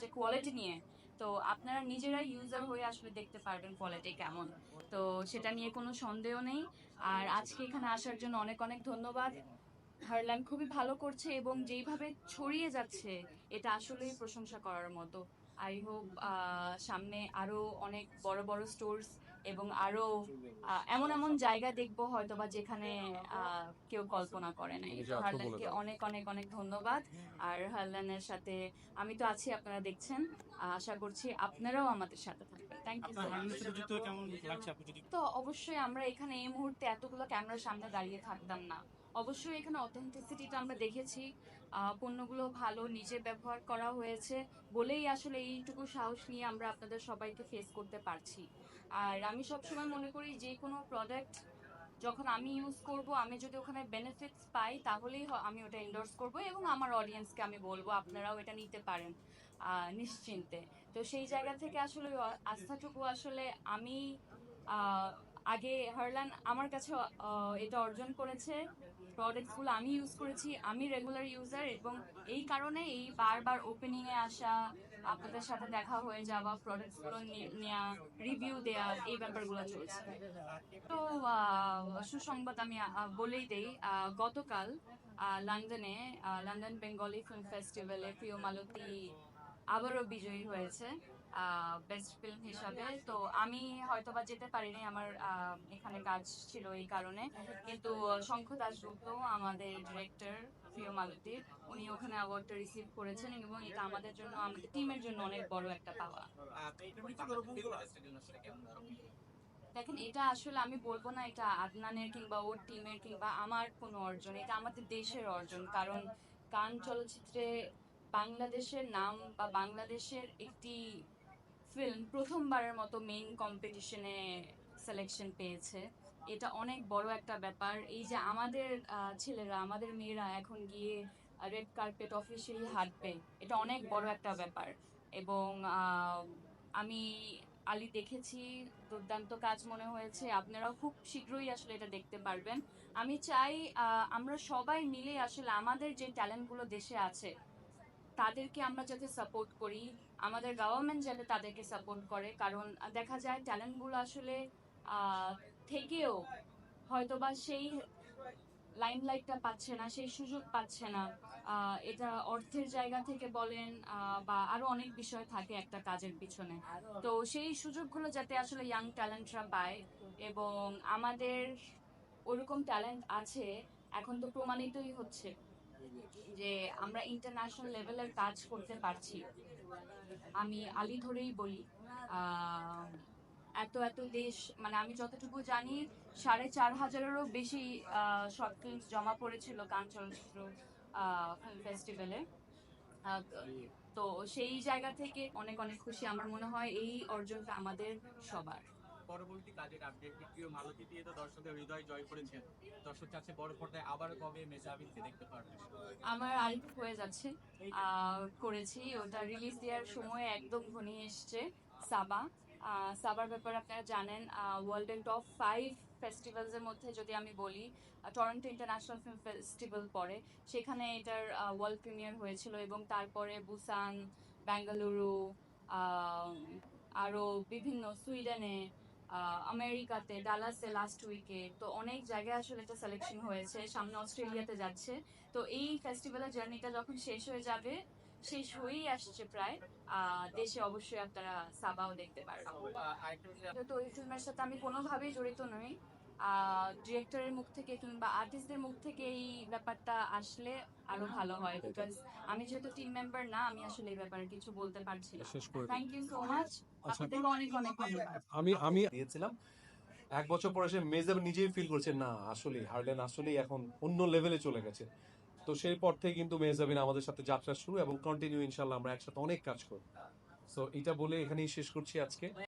যে কোয়ালিটি নিয়ে, তো আপনারা নিজেরাই ইউজার হয়ে আসলে দেখতে পারবেন কোয়ালিটি কেমন। তো সেটা নিয়ে কোনো সন্দেহ নেই। আর আজকে এখানে আসার জন্য অনেক অনেক ধন্যবাদ। হারল্যান্ড খুবই ভালো করছে এবং যেইভাবে ছড়িয়ে যাচ্ছে এটা আসলেই প্রশংসা করার মতো। আই হোপ সামনে আরো অনেক বড় বড় স্টোরস এবং আরো এমন এমন জায়গা দেখবো হয়তো বা যেখানে কেউ কল্পনা করে নাই। তো হারল্যান্ডকে অনেক অনেক অনেক ধন্যবাদ। আর হারল্যান্ডের সাথে আমি তো আছি, আপনারা দেখছেন। আশা করছি আপনারাও আমাদের সাথে থাকবেন। Thank you so much. তো অবশ্যই আমরা এখানে এই মুহূর্তে এতগুলো ক্যামেরার সামনে দাঁড়িয়ে থাকতাম না। অবশ্যই এখানে অথেন্টিসিটিটা আমরা দেখেছি। পণ্যগুলো ভালো, নিজে ব্যবহার করা হয়েছে বলেই আসলে এইটুকু সাহস নিয়ে আমরা আপনাদের সবাইকে ফেস করতে পারছি। আর আমি সবসময় মনে করি যে কোনো প্রোডাক্ট যখন আমি ইউজ করব, আমি যদি ওখানে বেনিফিটস পাই তাহলেই আমি ওটা এন্ডোর্স করব এবং আমার অডিয়েন্সকে আমি বলবো আপনারাও এটা নিতে পারেন নিশ্চিন্তে। তো সেই জায়গা থেকে আসলে ওই আস্থাটুকু আসলে আমি আহ, আগে হারলান আমার কাছে এটা অর্জন করেছে। প্রোডাক্টস গুলো আমি ইউজ করেছি, আমি রেগুলার ইউজার, এবং এই কারণে এই বারবার ওপেনিং এ আসা, আপনাদের সাথে দেখা হয়ে যাওয়া, প্রোডাক্টস গুলো নেওয়া, রিভিউ দেওয়া, এই ব্যাপারগুলো চলছে। তো সুসংবাদ আমি বলেই দেই, গতকাল লন্ডনে লন্ডন বেঙ্গলি ফিল্ম ফেস্টিভ্যালে প্রিয় মালতী আবারও বিজয়ী হয়েছে বেস্ট ফিল্ম হিসাবে। তো আমি হয়তোবা যেতে পারিনি, আমার এখানে কাজ ছিল এই কারণে। কিন্তু শঙ্খ দাশগুপ্ত আমাদের ডিরেক্টর প্রিয় মালতীর, উনি ওখানে অ্যাওয়ার্ডটা রিসিভ করেছেন এবং এটা আমাদের জন্য, আমাদের টিমের জন্য অনেক বড় একটা পাওয়া। দেখেন, এটা আসলে আমি বলবো না এটা আদনানের কিংবা ওর টিমের কিংবা আমার কোনো অর্জন, এটা আমাদের দেশের অর্জন। কারণ কান চলচ্চিত্রে বাংলাদেশের নাম বা বাংলাদেশের একটি ফিল্ম প্রথমবারের মতো মেইন কম্পিটিশনে সিলেকশন পেয়েছে। এটা অনেক বড় একটা ব্যাপার। এই যে আমাদের ছেলেরা, আমাদের মেয়েরা এখন গিয়ে রেড কার্পেট অফিসিয়ালি হাঁটবে, এটা অনেক বড় একটা ব্যাপার। এবং আমি আলী দেখেছি, দুর্দান্ত কাজ মনে হয়েছে। আপনারাও খুব শীঘ্রই আসলে এটা দেখতে পারবেন। আমি চাই আমরা সবাই মিলে আসলে আমাদের যে ট্যালেন্টগুলো দেশে আছে তাদেরকে আমরা যাতে সাপোর্ট করি, আমাদের গভর্নমেন্ট যাতে তাদেরকে সাপোর্ট করে। কারণ দেখা যায় ট্যালেন্টগুলো আসলে আহ থেকেও হয়তোবা সেই লাইমলাইটটা পাচ্ছে না, সেই সুযোগ পাচ্ছে না। এটা অর্থের জায়গা থেকে বলেন বা আরো অনেক বিষয় থাকে একটা কাজের পিছনে। তো সেই সুযোগগুলো যাতে আসলে ইয়াং ট্যালেন্টরা পায়, এবং আমাদের ওরকম ট্যালেন্ট আছে, এখন তো প্রমাণিতই হচ্ছে যে আমরা ইন্টারন্যাশনাল লেভেলের কাজ করতে পারছি। আমি আলী ধরেই বলি, আহ এত এত দেশ, মানে আমি যতটুকু জানি 4,500-এরও বেশি শর্ট ফিল্ম জমা পড়েছিল কান চলচ্চিত্র ফিল্ম ফেস্টিভ্যালে। আহ, তো সেই জায়গা থেকে অনেক অনেক খুশি। আমার মনে হয় এই অর্জনটা আমাদের সবার। পরবর্তী কাজের আপডেট, প্রিয় মালতী দিয়ে তো দর্শকের হৃদয় জয় করেছেন, দর্শক চাচ্ছে বড় পর্দায় আবার কবে মেজাবিনকে দেখতে পারবে? আমার আরেকটু হয়ে যাচ্ছে, করেছি, ওটা রিলিজ দেওয়ার সময় একদম ঘনিয়ে এসছে। সাবা, সাবার ব্যাপারে আপনারা জানেন, ওয়ার্ল্ডের টপ 5 ফেস্টিভ্যালস এর মধ্যে যদি আমি বলি, টরন্টো ইন্টারন্যাশনাল ফিল্ম ফেস্টিভ্যাল পড়ে। সেখানে এটার ওয়ার্ল্ড প্রিমিয়ার হয়েছিল এবং তারপরে বুসান, বেঙ্গালুরু, আহ, আরো বিভিন্ন সুইডেনে, আমেরিকাতে, ডালাসে লাস্ট উইকে, তো অনেক জায়গায় আসলে এটা সিলেকশন হয়েছে। সামনে অস্ট্রেলিয়াতে যাচ্ছে। তো এই ফেস্টিভ্যালের জার্নিটা যখন শেষ হয়ে যাবে, শেষ হয়েই আসছে প্রায়, দেশে অবশ্যই আপনারা সাবাও দেখতে পারবেন। তো ওই ফিল্মের সাথে আমি কোনোভাবেই জড়িত নই। ডিরেক্টরের মুখ থেকে কিংবা আর্টিস্টদের মুখ থেকে এই ব্যাপারটা আসলে আরো ভালো হয়, বিকজ আমি যেহেতু টিম মেম্বার না, আমি আসলে এই ব্যাপারে কিছু বলতে পারছি না। থ্যাংক ইউ সো মাচ, আপনাদেরকে অনেক অনেক ধন্যবাদ। আমি দিয়েছিলাম 1 বছর পরে সে মেজর নিজেই ফিল করছে না আসলে হার্ডেন আসলেই এখন অন্য লেভেলে চলে গেছে। তো সেই পর থেকে কিন্তু মেহজাবিন আমাদের সাথে যাত্রা শুরু এবং কন্টিনিউ, ইনশাল্লাহ আমরা একসাথে অনেক কাজ করব। সো এটা বলে এখানেই শেষ করছি আজকে।